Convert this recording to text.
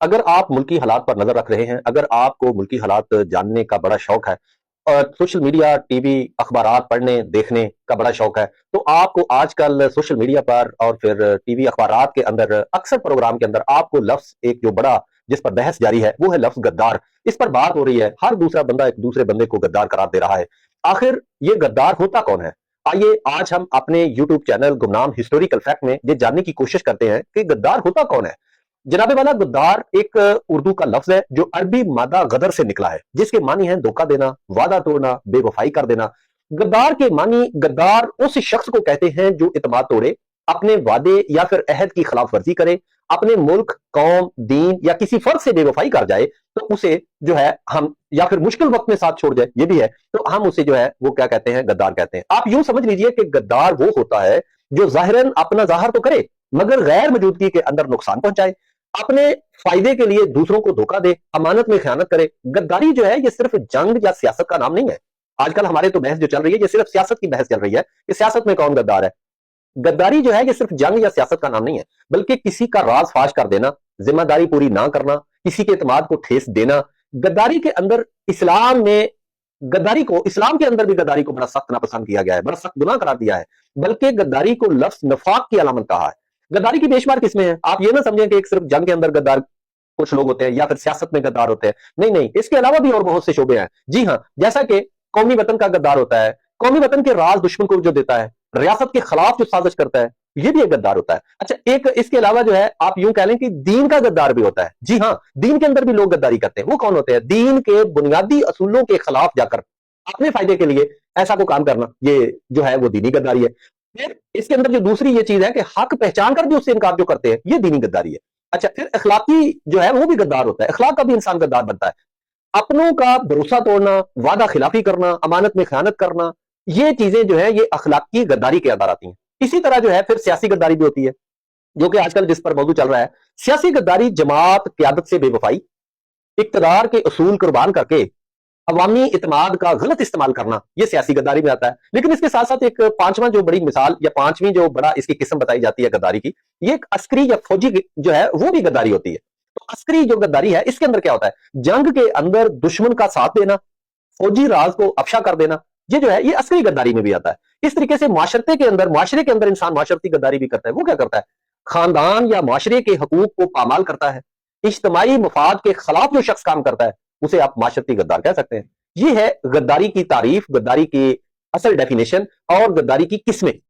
اگر آپ ملکی حالات پر نظر رکھ رہے ہیں، اگر آپ کو ملکی حالات جاننے کا بڑا شوق ہے اور سوشل میڈیا، ٹی وی، اخبارات پڑھنے دیکھنے کا بڑا شوق ہے، تو آپ کو آج کل سوشل میڈیا پر اور پھر ٹی وی اخبارات کے اندر اکثر پروگرام کے اندر آپ کو لفظ ایک جو بڑا جس پر بحث جاری ہے وہ ہے لفظ غدار۔ اس پر بات ہو رہی ہے، ہر دوسرا بندہ ایک دوسرے بندے کو غدار قرار دے رہا ہے۔ آخر یہ غدار ہوتا کون ہے؟ آئیے آج ہم اپنے یوٹیوب چینل گمنام ہسٹوریکل فیکٹ میں یہ جاننے کی کوشش کرتے ہیں کہ غدار ہوتا کون ہے۔ جناب والا، غدار ایک اردو کا لفظ ہے جو عربی مادہ غدر سے نکلا ہے، جس کے معنی ہے دھوکہ دینا، وعدہ توڑنا، بے وفائی کر دینا۔ غدار کے معنی، غدار اس شخص کو کہتے ہیں جو اعتماد توڑے، اپنے وعدے یا پھر عہد کی خلاف ورزی کرے، اپنے ملک، قوم، دین یا کسی فرد سے بے وفائی کر جائے تو اسے جو ہے ہم، یا پھر مشکل وقت میں ساتھ چھوڑ جائے، یہ بھی ہے، تو ہم اسے جو ہے وہ کیا کہتے ہیں؟ غدار کہتے ہیں۔ آپ یوں سمجھ لیجئے کہ غدار وہ ہوتا ہے جو ظاہراً اپنا ظاہر تو کرے مگر غیر موجودگی کے اندر نقصان پہنچائے، اپنے فائدے کے لیے دوسروں کو دھوکہ دے، امانت میں خیانت کرے۔ غداری جو ہے یہ صرف جنگ یا سیاست کا نام نہیں ہے۔ آج کل ہمارے تو بحث جو چل رہی ہے یہ صرف سیاست کی بحث چل رہی ہے کہ سیاست میں کون غدار ہے۔ غداری جو ہے یہ صرف جنگ یا سیاست کا نام نہیں ہے، بلکہ کسی کا راز فاش کر دینا، ذمہ داری پوری نہ کرنا، کسی کے اعتماد کو ٹھیس دینا۔ غداری کے اندر اسلام میں اسلام کے اندر بھی غداری کو بڑا سخت ناپسند کیا گیا ہے، بڑا سخت گناہ قرار دیا ہے، بلکہ غداری کو لفظ نفاق کی علامت کہا ہے۔ غداری کی بے شمار قسمیں ہیں، آپ یہ نہ سمجھیں کہ ایک صرف جنگ کے اندر غدار کچھ لوگ ہوتے ہیں یا پھر سیاست میں غدار ہوتے ہیں، نہیں نہیں، اس کے علاوہ بھی اور بہت سے شعبے ہیں۔ جی ہاں، جیسا کہ قومی وطن کا غدار ہوتا ہے، قومی وطن کے راز دشمن کو جو دیتا ہے، ریاست کے خلاف جو سازش کرتا ہے، یہ بھی ایک غدار ہوتا ہے۔ اچھا، ایک اس کے علاوہ جو ہے آپ یوں کہہ لیں کہ دین کا غدار بھی ہوتا ہے۔ جی ہاں، دین کے اندر بھی لوگ غداری کرتے ہیں۔ وہ کون ہوتے ہیں؟ دین کے بنیادی اصولوں کے خلاف جا کر اپنے فائدے کے لیے ایسا کو کام کرنا، یہ جو ہے وہ دینی غداری ہے۔ پھر اس کے اندر جو دوسری یہ چیز ہے کہ حق پہچان کر بھی اس سے انکار جو کرتے ہیں، یہ دینی غداری ہے۔ اچھا، پھر اخلاقی جو ہے وہ بھی غدار ہوتا ہے، اخلاق کا بھی انسان غدار بنتا ہے۔ اپنوں کا بھروسہ توڑنا، وعدہ خلافی کرنا، امانت میں خیانت کرنا، یہ چیزیں جو ہیں یہ اخلاقی غداری کے اندر آتی ہیں۔ اسی طرح جو ہے پھر سیاسی غداری بھی ہوتی ہے، جو کہ آج کل جس پر موضوع چل رہا ہے۔ سیاسی غداری جماعت قیادت سے بے وفائی، اقتدار کے اصول قربان کر کے عوامی اعتماد کا غلط استعمال کرنا، یہ سیاسی غداری میں آتا ہے۔ لیکن اس کے ساتھ ساتھ ایک پانچواں جو بڑی مثال یا پانچویں جو بڑا اس کی قسم بتائی جاتی ہے غداری کی، یہ ایک عسکری یا فوجی جو ہے وہ بھی غداری ہوتی ہے۔ تو عسکری جو غداری ہے اس کے اندر کیا ہوتا ہے؟ جنگ کے اندر دشمن کا ساتھ دینا، فوجی راز کو افشا کر دینا، یہ جو ہے یہ عسکری غداری میں بھی آتا ہے۔ اس طریقے سے معاشرے کے اندر انسان معاشرتی غداری بھی کرتا ہے۔ وہ کیا کرتا ہے؟ خاندان یا معاشرے کے حقوق کو پامال کرتا ہے، اجتماعی مفاد کے خلاف جو شخص کام کرتا ہے اسے آپ معاشرتی غدار کہہ سکتے ہیں۔ یہ ہے غداری کی تعریف، غداری کی اصل ڈیفینیشن اور غداری کی قسمیں۔